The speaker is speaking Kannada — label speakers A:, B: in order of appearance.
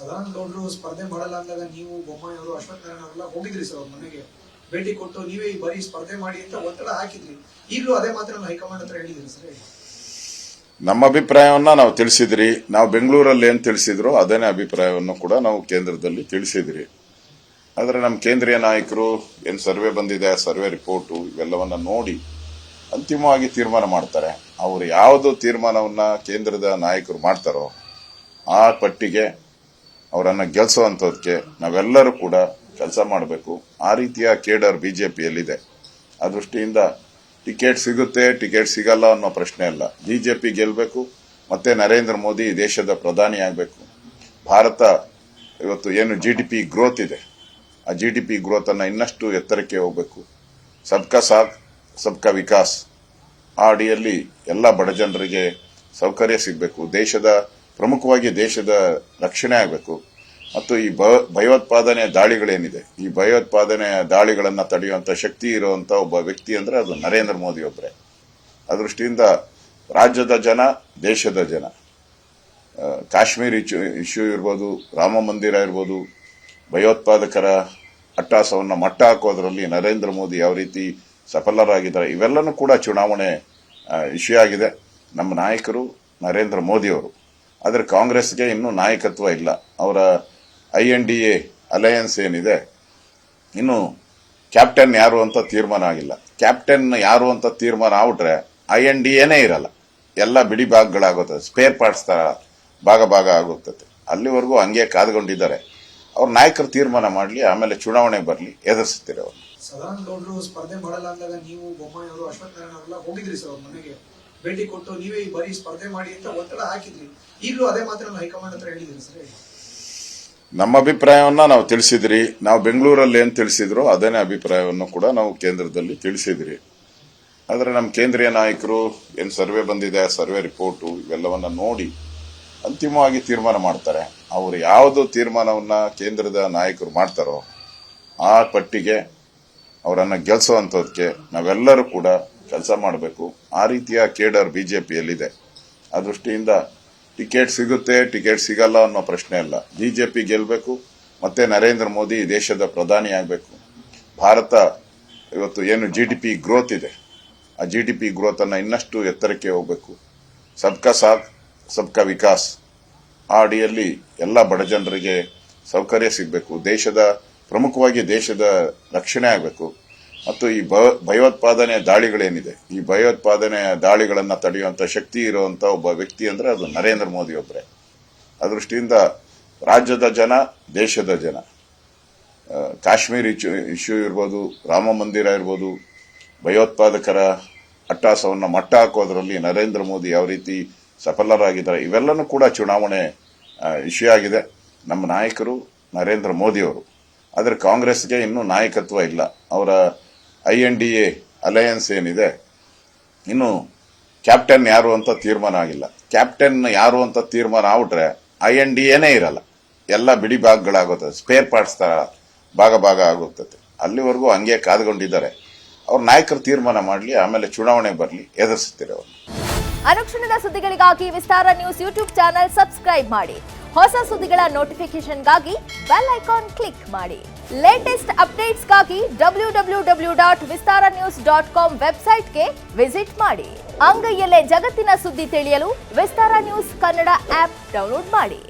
A: ಸದಾನಂದ ಗೌಡರು ಸ್ಪರ್ಧೆ ಮಾಡಲ್ಲ ಅಂದಾಗ ನೀವು ಬೊಮ್ಮಾಯಿ ಅವರು ಅಶ್ವತ್ಥ ನಾರಾಯಣ ಅವರೆಲ್ಲ ಹೋಗಿದ್ರಿ ಸರ್ ಅವ್ರ ಮನೆಗೆ ಭೇಟಿ ಕೊಟ್ಟು ನೀವೇ ಈ ಬಾರಿ ಸ್ಪರ್ಧೆ ಮಾಡಿ ಅಂತ ಒತ್ತಡ ಹಾಕಿದ್ರಿ. ಈಗಲೂ ಅದೇ ಮಾತನ್ನ ಹೈಕಮಾಂಡ್ ಹತ್ರ ಹೇಳಿದ್ರಿ ಸರ್?
B: ನಮ್ಮ ಅಭಿಪ್ರಾಯವನ್ನ ನಾವು ತಿಳಿಸಿದ್ರಿ. ನಾವು ಬೆಂಗಳೂರಲ್ಲಿ ಏನ್ ತಿಳಿಸಿದ್ರು ಅದೇನೇ ಅಭಿಪ್ರಾಯವನ್ನು ಕೂಡ ನಾವು ಕೇಂದ್ರದಲ್ಲಿ ತಿಳಿಸಿದ್ರಿ. ಆದ್ರೆ ನಮ್ಮ ಕೇಂದ್ರೀಯ ನಾಯಕರು ಏನ್ ಸರ್ವೆ ಬಂದಿದೆ, ಸರ್ವೆ ರಿಪೋರ್ಟು ಇವೆಲ್ಲವನ್ನ ನೋಡಿ ಅಂತಿಮವಾಗಿ ತೀರ್ಮಾನ ಮಾಡ್ತಾರೆ. ಅವರು ಯಾವುದು ತೀರ್ಮಾನವನ್ನ ಕೇಂದ್ರದ ನಾಯಕರು ಮಾಡ್ತಾರೋ ಆ ಪಟ್ಟಿಗೆ ಅವರನ್ನ ಗೆಲ್ಸುವಂತದಕ್ಕೆ ನಾವೆಲ್ಲರೂ ಕೂಡ ಕೆಲಸ ಮಾಡಬೇಕು. ಆ ರೀತಿಯ ಕೇಡರ್ ಬಿಜೆಪಿಯಲ್ಲಿದೆ. ಆ ದೃಷ್ಟಿಯಿಂದ ಟಿಕೆಟ್ ಸಿಗುತ್ತೆ, ಟಿಕೆಟ್ ಸಿಗಲ್ಲ ಅನ್ನೋ ಪ್ರಶ್ನೆ ಅಲ್ಲ. ಬಿಜೆಪಿ ಗೆಲ್ಲಬೇಕು, ಮತ್ತೆ ನರೇಂದ್ರ ಮೋದಿ ದೇಶದ ಪ್ರಧಾನಿ ಆಗಬೇಕು. ಭಾರತ ಇವತ್ತು ಏನು GDP ಗ್ರೋತ್ ಇದೆ, ಆ GDP ಗ್ರೋತ್ ಅನ್ನ ಇನ್ನಷ್ಟು ಎತ್ತರಕ್ಕೆ ಹೋಗಬೇಕು. ಸಬ್ಕಾ ಸಾಥ್ ಸಬ್ಕಾ ವಿಕಾಸ್ ಆ ಅಡಿಯಲ್ಲಿ ಎಲ್ಲ ಬಡ ಜನರಿಗೆ ಸೌಕರ್ಯ ಸಿಗಬೇಕು. ಪ್ರಮುಖವಾಗಿ ದೇಶದ ರಕ್ಷಣೆ ಆಗಬೇಕು. ಮತ್ತು ಈ ಭಯೋತ್ಪಾದನೆ ದಾಳಿಗಳೇನಿದೆ, ಈ ಭಯೋತ್ಪಾದನೆ ದಾಳಿಗಳನ್ನ ತಡೆಯುವಂತ ಶಕ್ತಿ ಇರುವಂತ ಒಬ್ಬ ವ್ಯಕ್ತಿ ಅಂದ್ರೆ ಅದು ನರೇಂದ್ರ ಮೋದಿ ಒಬ್ಬರೇ. ಆ ದೃಷ್ಟಿಯಿಂದ ರಾಜ್ಯದ ಜನ, ದೇಶದ ಜನ, ಕಾಶ್ಮೀರ್ ಇಶ್ಯೂ ಇರ್ಬೋದು, ರಾಮ ಮಂದಿರ ಇರ್ಬೋದು, ಭಯೋತ್ಪಾದಕರ ಅಟ್ಟಹಾಸವನ್ನ ಮಟ್ಟ ಹಾಕೋದ್ರಲ್ಲಿ ನರೇಂದ್ರ ಮೋದಿ ಯಾವ ರೀತಿ ಸಫಲರಾಗಿದ್ದಾರೆ, ಇವೆಲ್ಲನೂ ಕೂಡ ಚುನಾವಣೆ ಇಶ್ಯೂ ಆಗಿದೆ. ನಮ್ಮ ನಾಯಕರು ನರೇಂದ್ರ ಮೋದಿ ಅವರು. ಆದರೆ ಕಾಂಗ್ರೆಸ್ಗೆ ಇನ್ನೂ ನಾಯಕತ್ವ ಇಲ್ಲ. ಅವರ INDA ಅಲಯನ್ಸ್ ಏನಿದೆ, ಇನ್ನು ಕ್ಯಾಪ್ಟನ್ ಯಾರು ಅಂತ ತೀರ್ಮಾನ ಆಗಿಲ್ಲ. ಕ್ಯಾಪ್ಟನ್ ಯಾರು ಅಂತ ತೀರ್ಮಾನ ಆಗ್ಬಿಟ್ರೆ INDAನೇ ಇರಲ್ಲ, ಎಲ್ಲ ಬಿಡಿ ಭಾಗಗಳಾಗುತ್ತದೆ, ಸ್ಪೇರ್ ಪಾರ್ಟ್ಸ್ ತರ ಭಾಗ ಆಗುತ್ತದೆ. ಅಲ್ಲಿವರೆಗೂ ಹಂಗೆ ಕಾದ್ಕೊಂಡಿದ್ದಾರೆ. ಅವ್ರ ನಾಯಕರು ತೀರ್ಮಾನ ಮಾಡಲಿ, ಆಮೇಲೆ ಚುನಾವಣೆ ಬರಲಿ, ಎದುರಿಸ್ತೀರಿ ಅವರು.
A: ಸದಾನಂದ ಗೌಡರು ಸ್ಪರ್ಧೆ ಮಾಡಲ್ಲ ಅಂದಾಗ ನೀವು ಬೊಮ್ಮಾಯಿ ಅವರು ಅಶ್ವತ್ಥ ನಾರಾಯಣ ಅವರೆಲ್ಲ ಹೋಗಿದ್ರಿ ಸರ್ ಅವ್ರ ಮನೆಗೆ ಭೇಟಿ ಕೊಟ್ಟು ನೀವೇ ಈ ಬಾರಿ ಸ್ಪರ್ಧೆ ಮಾಡಿ ಅಂತ ಒತ್ತಡ ಹಾಕಿದ್ರಿ. ಈಗಲೂ ಅದೇ ಮಾತನ್ನ ಹೈಕಮಾಂಡ್ ಹತ್ರ ಹೇಳಿದ್ರಿ ಸರ್?
B: ನಮ್ಮ ಅಭಿಪ್ರಾಯವನ್ನ ನಾವು ತಿಳಿಸಿದ್ರಿ. ನಾವು ಬೆಂಗಳೂರಲ್ಲಿ ಏನ್ ತಿಳಿಸಿದ್ರು ಅದೇನೇ ಅಭಿಪ್ರಾಯವನ್ನು ಕೂಡ ನಾವು ಕೇಂದ್ರದಲ್ಲಿ ತಿಳಿಸಿದ್ರಿ. ಆದ್ರೆ ನಮ್ಮ ಕೇಂದ್ರೀಯ ನಾಯಕರು ಏನ್ ಸರ್ವೆ ಬಂದಿದೆ, ಸರ್ವೆ ರಿಪೋರ್ಟು ಇವೆಲ್ಲವನ್ನ ನೋಡಿ ಅಂತಿಮವಾಗಿ ತೀರ್ಮಾನ ಮಾಡ್ತಾರೆ. ಅವರು ಯಾವುದು ತೀರ್ಮಾನವನ್ನ ಕೇಂದ್ರದ ನಾಯಕರು ಮಾಡ್ತಾರೋ ಆ ಪಟ್ಟಿಗೆ ಅವರನ್ನ ಗೆಲ್ಸುವಂತದಕ್ಕೆ ನಾವೆಲ್ಲರೂ ಕೂಡ ಕೆಲಸ ಮಾಡಬೇಕು. ಆ ರೀತಿಯ ಕೇಡರ್ ಬಿಜೆಪಿಯಲ್ಲಿದೆ. ಆ ದೃಷ್ಟಿಯಿಂದ ಟಿಕೆಟ್ ಸಿಗುತ್ತೆ, ಟಿಕೆಟ್ ಸಿಗಲ್ಲ ಅನ್ನೋ ಪ್ರಶ್ನೆ ಅಲ್ಲ. ಬಿಜೆಪಿ ಗೆಲ್ಲಬೇಕು, ಮತ್ತೆ ನರೇಂದ್ರ ಮೋದಿ ದೇಶದ ಪ್ರಧಾನಿ ಆಗಬೇಕು. ಭಾರತ ಇವತ್ತು ಏನು GDP ಗ್ರೋತ್ ಇದೆ, ಆ GDP ಗ್ರೋತ್ ಅನ್ನ ಇನ್ನಷ್ಟು ಎತ್ತರಕ್ಕೆ ಹೋಗಬೇಕು. ಸಬ್ಕಾ ಸಾಥ್ ಸಬ್ಕಾ ವಿಕಾಸ್ ಆ ಅಡಿಯಲ್ಲಿ ಎಲ್ಲ ಬಡ ಜನರಿಗೆ ಸೌಕರ್ಯ ಸಿಗಬೇಕು. ಪ್ರಮುಖವಾಗಿ ದೇಶದ ರಕ್ಷಣೆ ಆಗಬೇಕು. ಮತ್ತು ಈ ಭಯೋತ್ಪಾದನೆ ದಾಳಿಗಳೇನಿದೆ, ಈ ಭಯೋತ್ಪಾದನೆ ದಾಳಿಗಳನ್ನ ತಡೆಯುವಂತ ಶಕ್ತಿ ಇರುವಂತ ಒಬ್ಬ ವ್ಯಕ್ತಿ ಅಂದ್ರೆ ಅದು ನರೇಂದ್ರ ಮೋದಿ ಒಬ್ಬರೇ. ಆ ದೃಷ್ಟಿಯಿಂದ ರಾಜ್ಯದ ಜನ, ದೇಶದ ಜನ, ಕಾಶ್ಮೀರ್ ಇಶ್ಯೂ ಇರ್ಬೋದು, ರಾಮ ಮಂದಿರ ಇರ್ಬೋದು, ಭಯೋತ್ಪಾದಕರ ಅಟ್ಟಹಾಸವನ್ನ ಮಟ್ಟ ಹಾಕೋದ್ರಲ್ಲಿ ನರೇಂದ್ರ ಮೋದಿ ಯಾವ ರೀತಿ ಸಫಲರಾಗಿದ್ದಾರೆ, ಇವೆಲ್ಲನೂ ಕೂಡ ಚುನಾವಣೆ ಇಶ್ಯೂ ಆಗಿದೆ. ನಮ್ಮ ನಾಯಕರು ನರೇಂದ್ರ ಮೋದಿ ಅವರು. ಆದರೆ ಕಾಂಗ್ರೆಸ್ಗೆ ಇನ್ನೂ ನಾಯಕತ್ವ ಇಲ್ಲ. ಅವರ INDA ಅಲಯನ್ಸ್ ಏನಿದೆ, ಇನ್ನು ಕ್ಯಾಪ್ಟನ್ ಯಾರು ಅಂತ ತೀರ್ಮಾನ ಆಗಿಲ್ಲ. ಕ್ಯಾಪ್ಟನ್ ಯಾರು ಅಂತ ತೀರ್ಮಾನ ಆಗ್ಬಿಟ್ರೆ INDAನೇ ಇರಲ್ಲ, ಎಲ್ಲ ಬಿಡಿ ಭಾಗಗಳಾಗುತ್ತದೆ, ಸ್ಪೇರ್ ಪಾರ್ಟ್ಸ್ ತರ ಭಾಗ ಆಗುತ್ತದೆ. ಅಲ್ಲಿವರೆಗೂ ಹಂಗೆ ಕಾದ್ಕೊಂಡಿದ್ದಾರೆ. ಅವ್ರ ನಾಯಕರು ತೀರ್ಮಾನ ಮಾಡಲಿ, ಆಮೇಲೆ ಚುನಾವಣೆ ಬರಲಿ, ಎದುರಿಸ್ತೀರಿ ಅವರು.
C: ಅನುಕ್ಷಣದ ಸುದ್ದಿಗಳಿಗಾಗಿ ವಿಸ್ತಾರ ನ್ಯೂಸ್ ಯೂಟ್ಯೂಬ್ ಚಾನೆಲ್ ಸಬ್ಸ್ಕ್ರೈಬ್ ಮಾಡಿ. ಹೊಸ ಸುದ್ದಿಗಳ ನೋಟಿಫಿಕೇಶನ್ಗಾಗಿ ಬೆಲ್ ಐಕಾನ್ ಕ್ಲಿಕ್ ಮಾಡಿ. ಲೇಟೆಸ್ಟ್ ಅಪ್ಡೇಟ್ಸ್ಗಾಗಿ www.vistaranews.com ವೆಬ್ಸೈಟ್ಗೆ ವಿಸಿಟ್ ಮಾಡಿ. ಅಂಗೈಯಲ್ಲೇ ಜಗತ್ತಿನ ಸುದ್ದಿ ತಿಳಿಯಲು ವಿಸ್ತಾರ ನ್ಯೂಸ್ ಕನ್ನಡ ಆಪ್ ಡೌನ್ಲೋಡ್ ಮಾಡಿ.